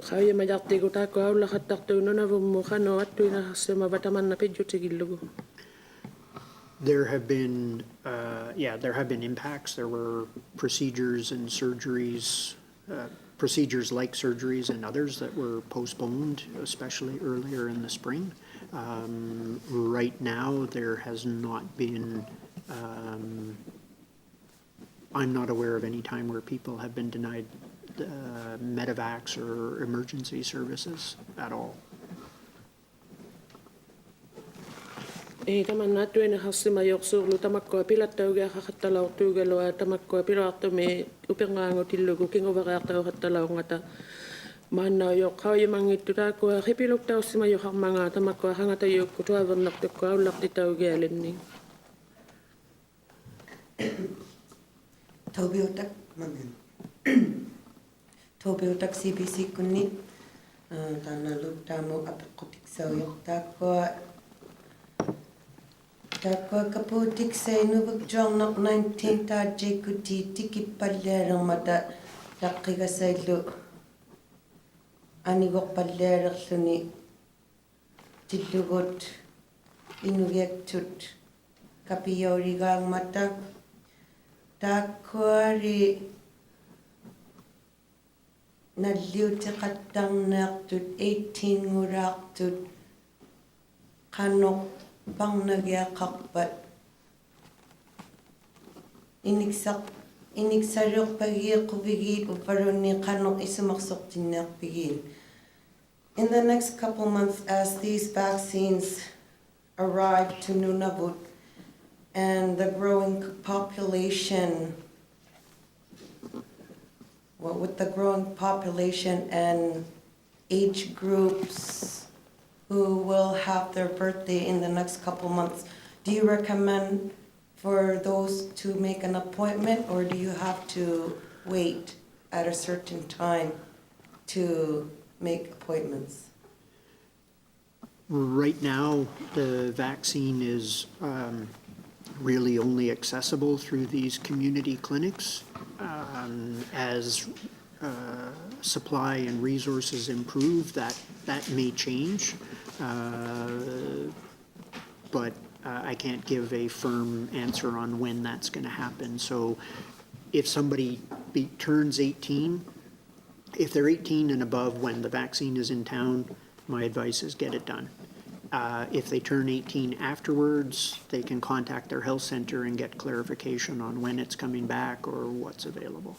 [SPEAKER 2] Kaya Mayati Gutako, Aulakatak to Nunavumukano, Atwina Sema Vataman Napijutigillugu.
[SPEAKER 5] There have been impacts. There were procedures and surgeries, procedures like surgeries and others that were postponed, especially earlier in the spring. Right now, there has not been, I'm not aware of any time where people have been denied medevacs or emergency services at all.
[SPEAKER 2] Taman natuin hasima yoksulu tamakko pilattauga hakatalau tugelo tamakko pilatto me upengango tillugu kingo vareartau hatalau ngata manna yok hawi mangittura ko hipilok tau sima yok manga tamakko hangata yok ko tuavernak to ko lak ditauga lenni
[SPEAKER 10] Tobiotak mamen Tobiotak CBC kunni tanaluk tamu apikotik sawyok takwa Takwa kaputik sa inubag jong nak 19 ta jekuti tiki palerang mata takiga sa ilo anigok palerang suni tilugot inugek tut kapiyori gang mata takwa ri naliw tikatang nak tut 18 ngurak tut kanok bang nagyakakpat. Inigsarok pagi kubigi uparon ni kanok isumaksok tinak pigin. In the next couple months, as these vaccines arrive to Nunavut and the growing population, with the growing population and age groups who will have their birthday in the next couple months, do you recommend for those to make an appointment, or do you have to wait at a certain time to make appointments?
[SPEAKER 5] Right now, the vaccine is really only accessible through these community clinics. As supply and resources improve, that may change. But I can't give a firm answer on when that's going to happen. So if somebody turns 18, if they're 18 and above when the vaccine is in town, my advice is get it done. If they turn 18 afterwards, they can contact their health center and get clarification on when it's coming back or what's available.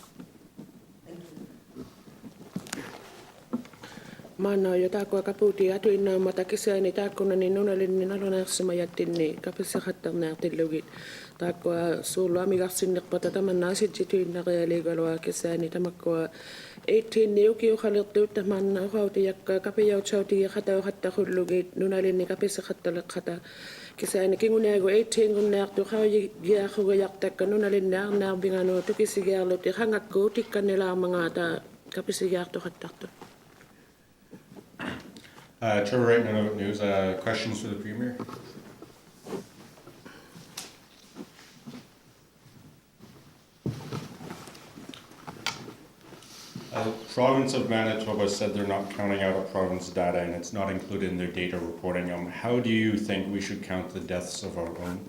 [SPEAKER 2] Mana yo tako kaputi atu ina matakisa ni tako na ni nunalin ni nalona sumayatin ni kapisa hatar na tilugit tako solo amigasin ni patataman nasi jitu na kaya legalwa kisa ni tamakwa 18 ni uki ukhalit tu taman na ukauti yak kapiyaw chauti yakata hatta khulugit nunalin ni kapisa hatta lakata kisa ni kingunago 18 gunak tu khawi ya khuga yak tak nunalin na bingano tu kisigarlo ti hangak ko tikkanela mga ta kapisa yak tu hatta tu.
[SPEAKER 11] Trevor Wright, Nunavut News. Questions for the Premier? Province of Manitoba said they're not counting out of province data and it's not included in their data reporting. How do you think we should count the deaths of our own?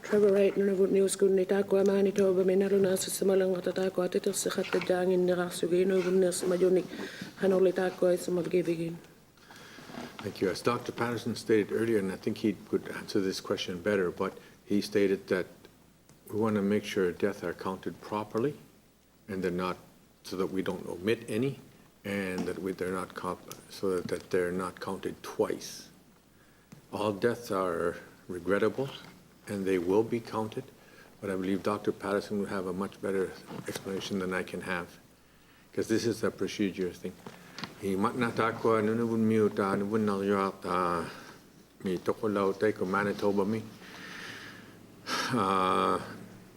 [SPEAKER 2] Trevor Wright, Nunavut News, Kunitako, Manitoba, Minalunas, Samalang, Tatako, Titasat, the Dang in the Rasugino, Gunness, Majonik, Hanolitako, Samagivigin.
[SPEAKER 3] Thank you. As Dr. Patterson stated earlier, and I think he could answer this question better, but he stated that we want to make sure deaths are counted properly and they're not, so that we don't omit any, and that they're not so that they're not counted twice. All deaths are regrettable and they will be counted, but I believe Dr. Patterson will have a much better explanation than I can have, because this is a procedure thing. He matnatakwa nunavun miuta nunavun nalyata mi tokolau teko Manitoba mi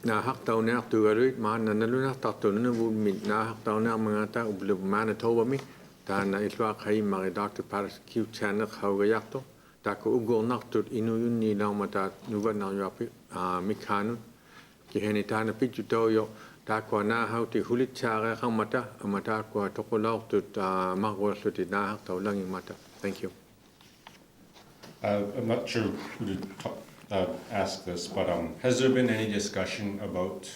[SPEAKER 3] na hak tau na tu Iqaluit ma na naluna tatu Nunavut mi na hak tau na mga ta ublu Manitoba mi ta na ilwa kai ma Dr. Patterson Q channel hauga yakto ta ko ugol naktu inuyun ni na mata nuva na yapi mikanu ki heni ta na pitu toyo ta ko na hau ti hulit chara kang mata amata ko toko lauk tu magwa suti na hak tau lang mata. Thank you.
[SPEAKER 11] I'm not sure who to ask this, but has there been any discussion about,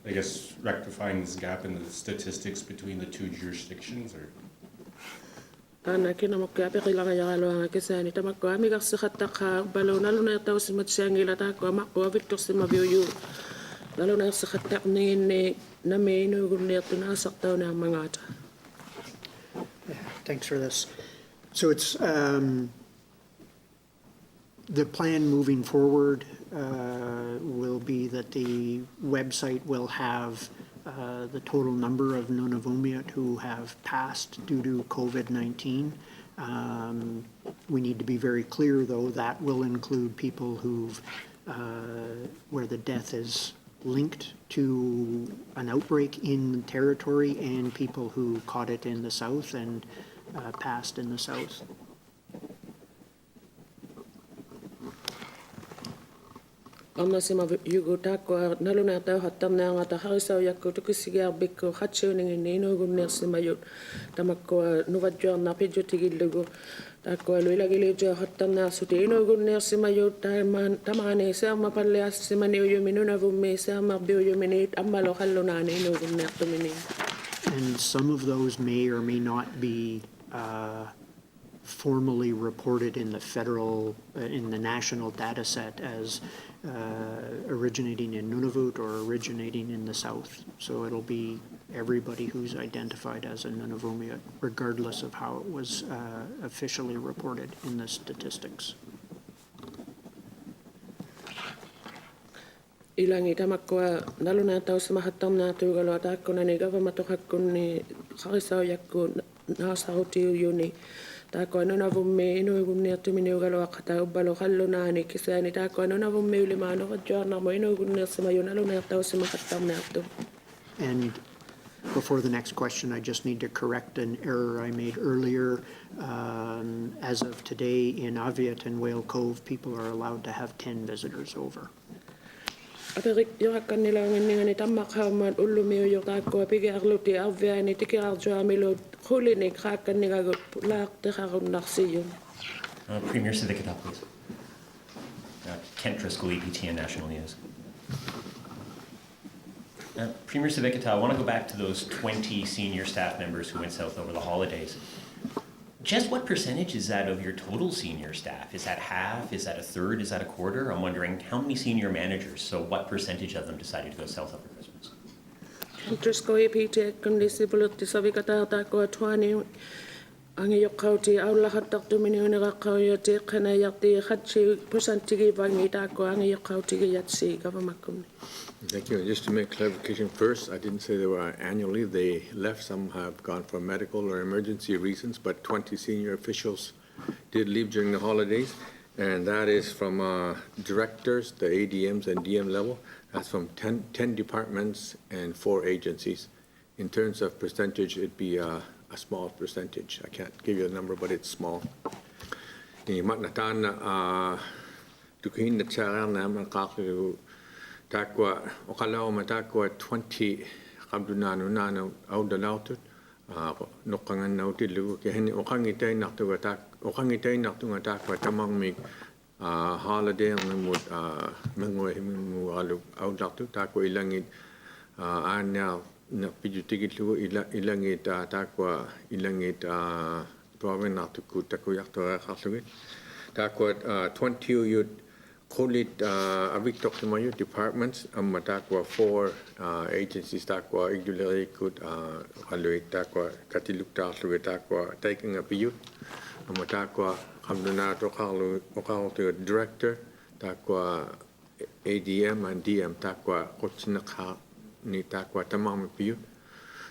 [SPEAKER 11] I guess, rectifying this gap in the statistics between the two jurisdictions, or?
[SPEAKER 2] Ana kina makyapi kailangan yakalo ang kisani tamakko ami kaksikata balo nalo na tao si matsangila ta ko makko Victor si mabiyo lalo na sakata ni na may no gumnet na saktaw na mga ata.
[SPEAKER 5] Thanks for this. So it's the plan moving forward will be that the website will have the total number of Nunavummiut who have passed due to COVID-19. We need to be very clear, though, that will include people who've where the death is linked to an outbreak in territory and people who caught it in the south and passed in the south.
[SPEAKER 2] Amma sima yugo takwa nalo na tao hatam na nga taharisaw yakko tukisigar biko hatsuning inino gumner simayot tamakko nuvadjo na pidjo tigillugo takwa luilagilidjo hatam na sutino gumner simayot tamane sa mapalleas simaniyo Nunavummi sa mabiyo minute ammalo hallonane no gumner tumini.
[SPEAKER 5] And some of those may or may not be formally reported in the federal, in the national data set as originating in Nunavut or originating in the south. So it'll be everybody who's identified as a Nunavummiut, regardless of how it was officially reported in the statistics.
[SPEAKER 2] Ilangi tamakko nalo na tao sa mahatam na tugalo atakko na ni gavamatok ni harisaw yakko nasauti yuni. Tako Nunavummi inuugunni tumini ugalo akata ubalo hallonani kisani tako Nunavummi ulimano kajorna mo inuugunni simayon aluna tao simakattam nato.
[SPEAKER 5] And before the next question, I just need to correct an error I made earlier. As of today, in Aviat and Whale Cove, people are allowed to have 10 visitors over.
[SPEAKER 2] Atarik yorakan nila ngani tamakhaman ullumiyo yotako pigarluti avani tikirarjo amilo hulini krakan nigagot lak teharun narsiyon.
[SPEAKER 6] Premier Savikataaq, please. Kent Driscoll, EPTN National News. Premier Savikataaq, I want to go back to those 20 senior staff members who went south over the holidays. Just what percentage is that of your total senior staff? Is that half? Is that a third? Is that a quarter? I'm wondering how many senior managers, so what percentage of them decided to go south over Christmas?
[SPEAKER 2] Driscoll EPTN kundisibulut Savikataaq ko atwani ang iyokauti aulahat taktumini unirakauyati kanayati hatsi persentigi vangita ko ang iyokauti yatsi gavamakum.
[SPEAKER 3] Thank you. Just to make clarification first, I didn't say they were annually. They left. Some have gone for medical or emergency reasons, but 20 senior officials did leave during the holidays. And that is from directors, the ADMs and DM level. That's from 10 departments and 4 agencies. In terms of percentage, it'd be a small percentage. I can't give you a number, but it's small. Takwa okalaw matakwa 20 kabdunano nano audalautut nokangan nautilu kehni okangitay naktuga takwa tamang mig holiday ang mud mangoy mu alu audaltu takwa ilangit anya na pijutigitlu ilangit takwa ilangit proven naktuku takuyak to khasugit takwa 20 yut Kolit Aviktok Mayo departments, matakwa 4 agencies takwa Iqaluit Iqaluit takwa Katiluk takwa taking a piyut, matakwa Kamdunato Okalu director takwa ADM and DM takwa Kochinaka ni takwa tamang piyut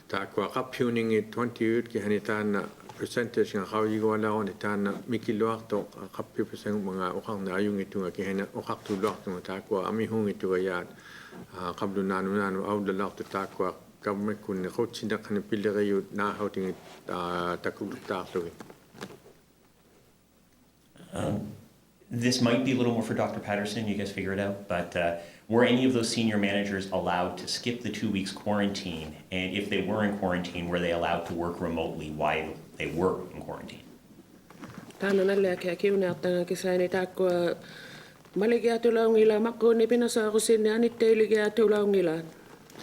[SPEAKER 3] takwa kapuning it 20 yut kihanitan percentage ng kawigawa ni tana mikiluak to kapi percent mga ukang na ayung itu nga kihena ukak tulak to takwa ami hung itu ayat kablu nanu au dalak to takwa kami kun ko chinda kan pilirayu na houting takulutak to.
[SPEAKER 6] This might be a little more for Dr. Patterson, you guys figure it out, but were any of those senior managers allowed to skip the 2 weeks quarantine? And if they were in quarantine, were they allowed to work remotely while they were in quarantine?
[SPEAKER 2] Tano na lea kia kiunaatanga kisaini takwa maligia tulaungila makuni pinasa ako sinne anitteligia tulaungila.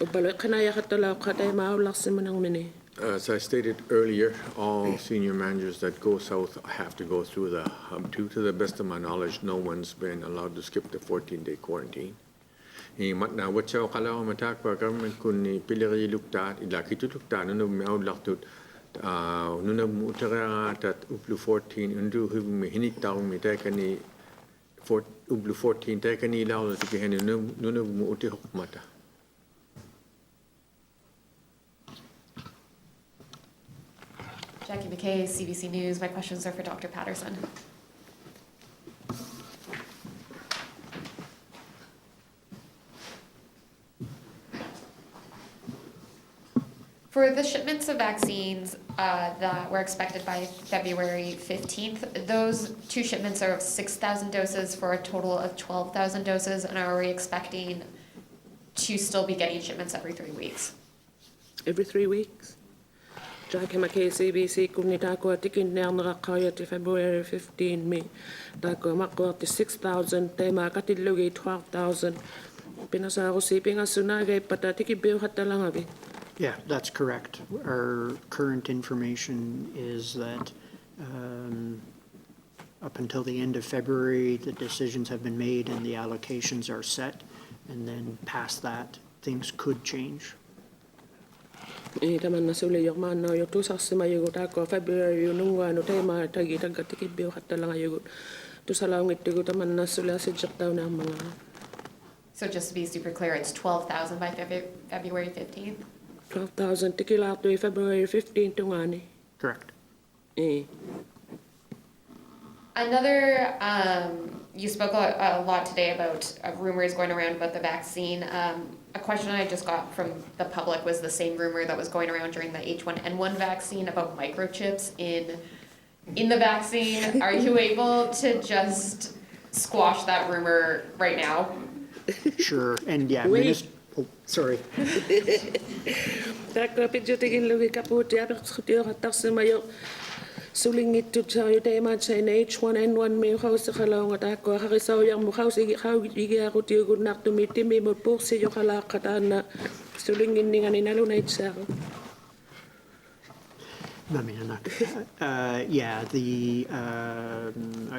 [SPEAKER 2] Ubalo kanaya katala katay maulaksemanang mini.
[SPEAKER 3] As I stated earlier, all senior managers that go south have to go through the hub. To the best of my knowledge, no one's been allowed to skip the 14-day quarantine. Na watcha kala matak pa government kun ni piliri luktat ila kitulukta no me out laktut no mutara tat uplu 14 undu hum hinik taw mi ta kani uplu 14 ta kani law ti hen no mu uti hokmata.
[SPEAKER 7] Jackie McKay, CBC News. My questions are for Dr. Patterson. For the shipments of vaccines that were expected by February 15th, those 2 shipments are of 6,000 doses for a total of 12,000 doses, and are we expecting to still be getting shipments every 3 weeks?
[SPEAKER 2] Every 3 weeks? Jackie McKay, CBC, kuni tako atikin na nakakaya ti February 15 me. Tako makuha ti 6,000, tayo makatilugi 12,000. Pinasa ako siping asunagay patatiki biyo hatalang abi.
[SPEAKER 5] Yeah, that's correct. Our current information is that up until the end of February, the decisions have been made and the allocations are set. And then past that, things could change.
[SPEAKER 2] Taman na suli yung mana yung tusak si mayugot ako February yung nungwa no tayo matagi tagatiki biyo hatalang ayugot. Tusalawang itigo taman na suli asidyak daw na mga.
[SPEAKER 7] So just to be super clear, it's 12,000 by February 15th?
[SPEAKER 2] 12,000 tikila to February 15 to ngani.
[SPEAKER 5] Correct.
[SPEAKER 7] Another, you spoke a lot today about rumors going around about the vaccine. A question I just got from the public was the same rumor that was going around during the H1N1 vaccine about microchips in the vaccine. Are you able to just squash that rumor right now?
[SPEAKER 5] Sure, and yeah, oh, sorry.
[SPEAKER 2] Tako pidyotigin lugi kaputi apik skutyo katak mayo sulingit to sa yu tayo mat sa H1N1 may ukaw sa kalaw nga tako kakisaw yung mukaw sige kaw igi ako tiyo gunak tumiti may mapuk sa yu kalakatan na sulingin ni nga ninalo na itsa ako.
[SPEAKER 5] Yeah,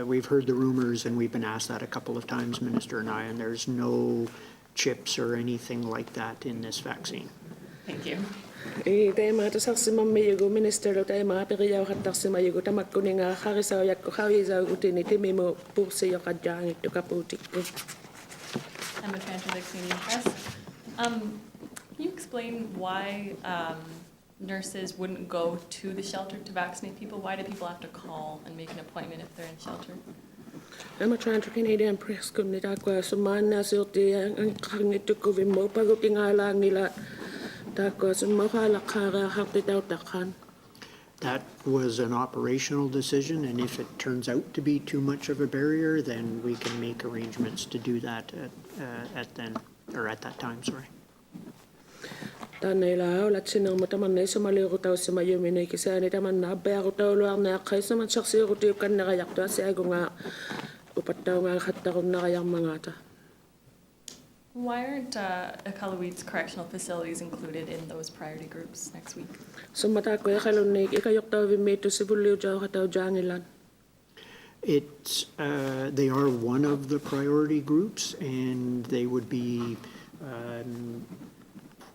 [SPEAKER 5] we've heard the rumors and we've been asked that a couple of times, Minister and I, and there's no chips or anything like that in this vaccine.
[SPEAKER 7] Thank you.
[SPEAKER 2] Tayo mga tasak si Mamayago, Minister, tayo mga piriyaw katak si Mayago, tamat ko nga karisaw yak ko kawisaw utiniti may mo pursi yung kadyang ito kaputik ko.
[SPEAKER 8] I'm a Transit Canadian Press. Can you explain why nurses wouldn't go to the shelter to vaccinate people? Why do people have to call and make an appointment if they're in shelter?
[SPEAKER 2] I'm a Transit Canadian Press kung nita ko sumana silti ang kangito ko mo pagutingala nila tako sumakala kara hakti daw takan.
[SPEAKER 5] That was an operational decision, and if it turns out to be too much of a barrier, then we can make arrangements to do that at that time. Sorry.
[SPEAKER 2] Tanay lao lat sinang mataman na sumali ko taw sa mayo minay kisa ni taman na ba ko taw luang na kay sa man saksi ko tiyo kan nakayak to sa ako nga upat taw nga khatta ko nakayang mga ta.
[SPEAKER 8] Why aren't Iqaluit's correctional facilities included in those priority groups next week?
[SPEAKER 2] So mata ko ikalunay ikayok taw vimeto si bulyo jaw kataw jangilan.
[SPEAKER 5] They are one of the priority groups, and they would be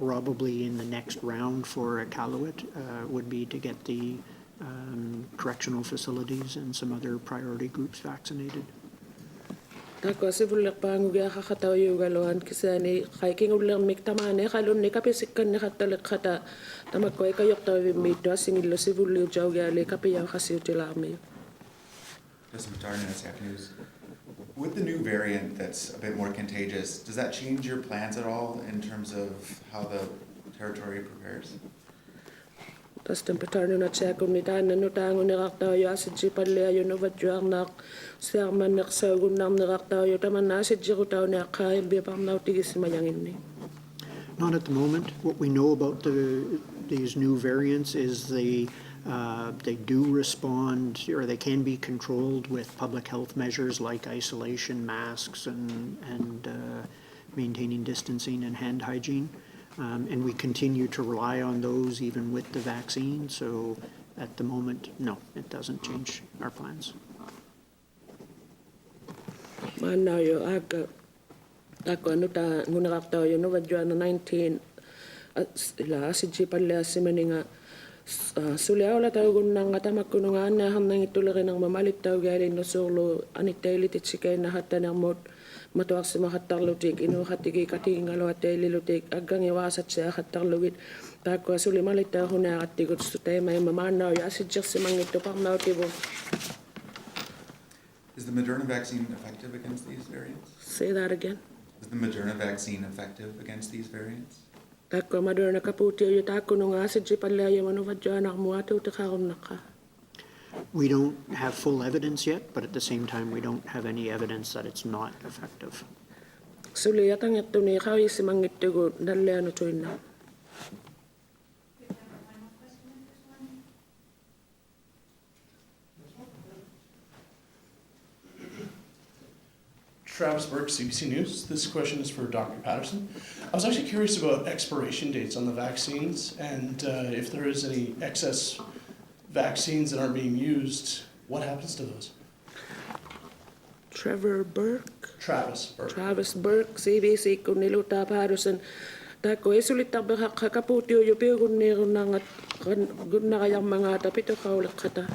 [SPEAKER 5] probably in the next round for Iqaluit would be to get the correctional facilities and some other priority groups vaccinated.
[SPEAKER 2] Tako sivulir pangugia kakataw yung galoan kisani kaiking ulir miktamane kalun ni kapisikan ni katalik kata tamakkoy kayok taw mito singilo sivulir jaw gali kapiyaw kasi utilami.
[SPEAKER 9] Justin Patarna, NSF News. With the new variant that's a bit more contagious, does that change your plans at all in terms of how the territory prepares?
[SPEAKER 2] Justin Patarna na siya kung nitanan no tango ni kaktaw yung asid si palaya no vadjuang nak serman nak sagun nam ni kaktaw yung taman na asid si kutaw ni akay bipang nautigis mayangin ni.
[SPEAKER 5] Not at the moment. What we know about these new variants is they do respond, or they can be controlled with public health measures like isolation, masks, and maintaining distancing and hand hygiene. And we continue to rely on those even with the vaccine. So at the moment, no, it doesn't change our plans.
[SPEAKER 2] Mana yo aga ako ano ta nguna kaktaw yo no vadjuang na 19 ila asid si palaya si maninga sulia wala tayo gunang katamak kunungan na hamnang itulari ng mamalit tayo galing no solo anitailit itsikay na hata ng mod matuwak si makatarlutik inu katigi katingalo at lilutik agang iwasat siya katarluwit tako suli malit tayo na katigot sa tayo may mamanaw yasid siya si mangito pang nautibo.
[SPEAKER 9] Is the Moderna vaccine effective against these variants?
[SPEAKER 2] Say that again.
[SPEAKER 9] Is the Moderna vaccine effective against these variants?
[SPEAKER 2] Tako Moderna kaputi yo tako nung asid si palaya mano vadjuang nak muato takaron naka.
[SPEAKER 5] We don't have full evidence yet, but at the same time, we don't have any evidence that it's not effective.
[SPEAKER 2] Suli yatang yato ni kawi si mangito go dalya no choy na.
[SPEAKER 12] Travis Burke, CBC News. This question is for Dr. Patterson. I was actually curious about expiration dates on the vaccines and if there is any excess vaccines that aren't being used, what happens to those?
[SPEAKER 2] Travis Burke, CBC Kuniluta Patterson. Tako isulit tabi kakaputyo yung piyo kuniro na kayang mga tapito kaulit kata.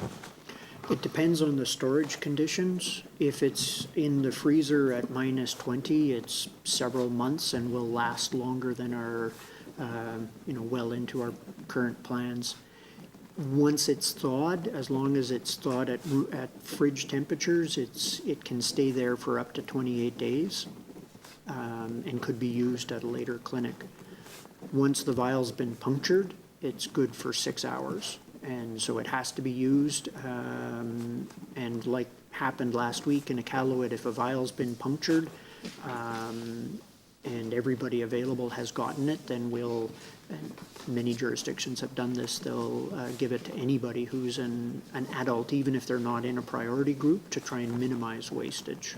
[SPEAKER 5] It depends on the storage conditions. If it's in the freezer at -20, it's several months and will last longer than our, well into our current plans. Once it's thawed, as long as it's thawed at fridge temperatures, it can stay there for up to 28 days and could be used at a later clinic. Once the vial's been punctured, it's good for 6 hours. And so it has to be used, and like happened last week in Iqaluit, if a vial's been punctured and everybody available has gotten it, then we'll, and many jurisdictions have done this, they'll give it to anybody who's an adult, even if they're not in a priority group, to try and minimize wastage.